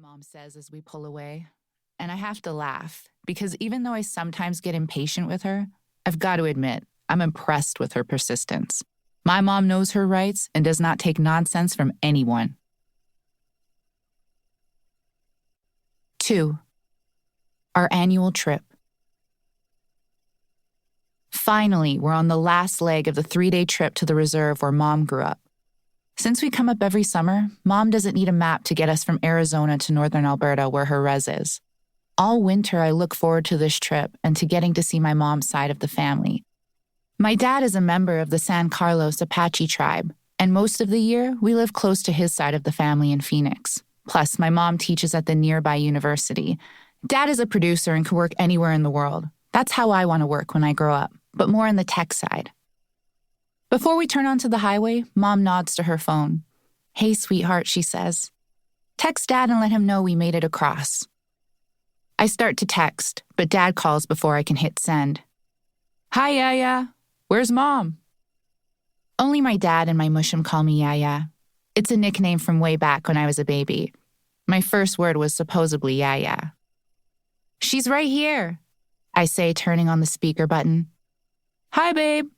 mom says as we pull away. And I have to laugh, because even though I sometimes get impatient with her, I've got to admit, I'm impressed with her persistence. My mom knows her rights and does not take nonsense from anyone. 2. Our annual trip. Finally, we're on the last leg of the 3-day trip to the reserve where Mom grew up. Since we come up every summer, Mom doesn't need a map to get us from Arizona to northern Alberta where her res is. All winter, I look forward to this trip and to getting to see my mom's side of the family. My dad is a member of the San Carlos Apache tribe, and most of the year, we live close to his side of the family in Phoenix. Plus, my mom teaches at the nearby university. Dad is a producer and can work anywhere in the world. That's how I want to work when I grow up, but more on the tech side. Before we turn onto the highway, Mom nods to her phone. "Hey, sweetheart," she says. "Text Dad and let him know we made it across." I start to text, but Dad calls before I can hit send. "Hi, Yaya. Where's Mom?" Only my dad and my mushum call me Yaya. It's a nickname from way back when I was a baby. My first word was supposedly Yaya. "She's right here," I say, turning on the speaker button. "Hi, babe,"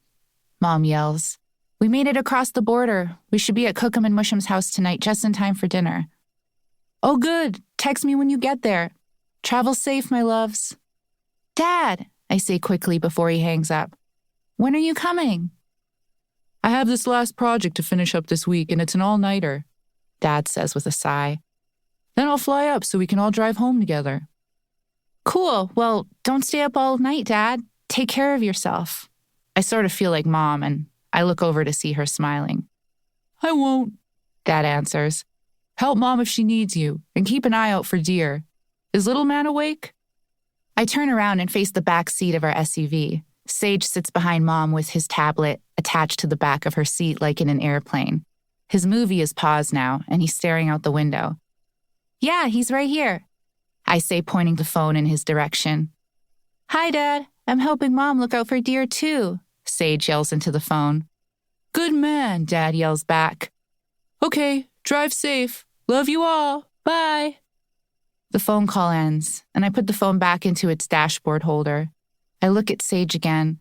Mom yells. "We made it across the border. We should be at Cookham and Musham's house tonight just in time for dinner." "Oh, good. Text me when you get there. Travel safe, my loves." "Dad," I say quickly before he hangs up, "when are you coming?" "I have this last project to finish up this week, and it's an all-nighter," Dad says with a sigh. "Then I'll fly up so we can all drive home together." "Cool. Well, don't stay up all night, Dad. Take care of yourself." I sort of feel like Mom, and I look over to see her smiling. "I won't," Dad answers. "Help Mom if she needs you, and keep an eye out for deer. Is little man awake?" I turn around and face the back seat of our SUV. Sage sits behind Mom with his tablet attached to the back of her seat like in an airplane. His movie is paused now, and he's staring out the window. "Yeah, he's right here," I say, pointing the phone in his direction. "Hi, Dad. I'm helping Mom look out for deer, too," Sage yells into the phone. "Good man," Dad yells back. "Okay, drive safe. Love you all. Bye." The phone call ends, and I put the phone back into its dashboard holder. I look at Sage again.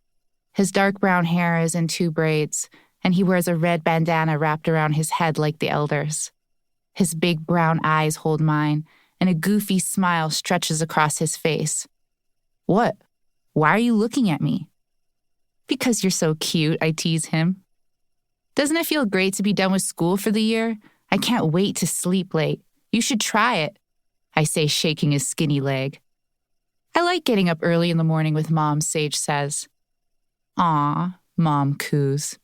His dark brown hair is in 2 braids, and he wears a red bandana wrapped around his head like the elders. His big brown eyes hold mine, and a goofy smile stretches across his face. "What? Why are you looking at me?" "Because you're so cute," I tease him. "Doesn't it feel great to be done with school for the year? I can't wait to sleep late. You should try it," I say, shaking his skinny leg. "I like getting up early in the morning with Mom," Sage says. "Aw," Mom coos.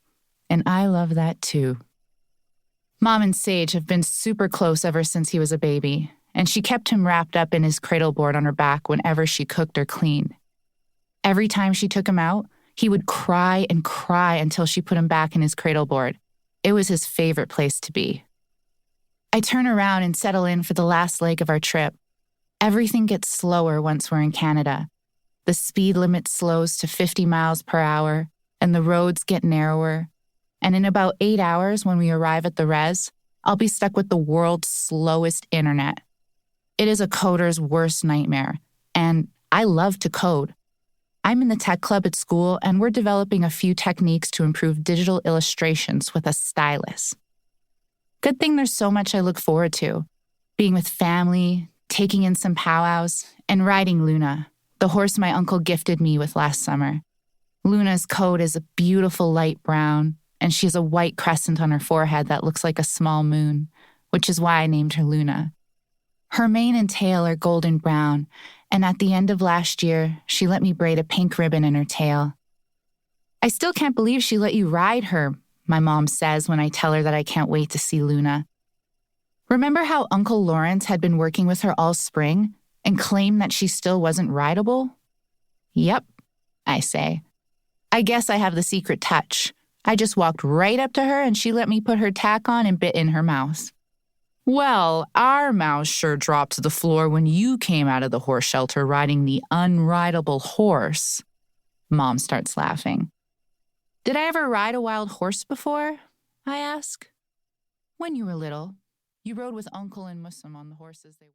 "And I love that too." Mom and Sage have been super close ever since he was a baby, and she kept him wrapped up in his cradle board on her back whenever she cooked or cleaned. Every time she took him out, he would cry and cry until she put him back in his cradle board. It was his favorite place to be. I turn around and settle in for the last leg of our trip. Everything gets slower once we're in Canada. The speed limit slows to 50 miles per hour, and the roads get narrower. And in about 8 hours, when we arrive at the res, I'll be stuck with the world's slowest internet. It is a coder's worst nightmare, and I love to code. I'm in the tech club at school, and we're developing a few techniques to improve digital illustrations with a stylus. Good thing there's so much I look forward to. Being with family, taking in some powwows, and riding Luna, the horse my uncle gifted me with last summer. Luna's coat is a beautiful light brown, and she has a white crescent on her forehead that looks like a small moon, which is why I named her Luna. Her mane and tail are golden brown, and at the end of last year, she let me braid a pink ribbon in her tail. "I still can't believe she let you ride her," my mom says when I tell her that I can't wait to see Luna. "Remember how Uncle Lawrence had been working with her all spring and claimed that she still wasn't rideable?" "Yep," I say. "I guess I have the secret touch. I just walked right up to her and she let me put her tack on and bit in her mouth." "Well, our mouths sure dropped to the floor when you came out of the horse shelter riding the unrideable horse." Mom starts laughing. "Did I ever ride a wild horse before?" I ask. "When you were little, you rode with Uncle and Muslim on the horses they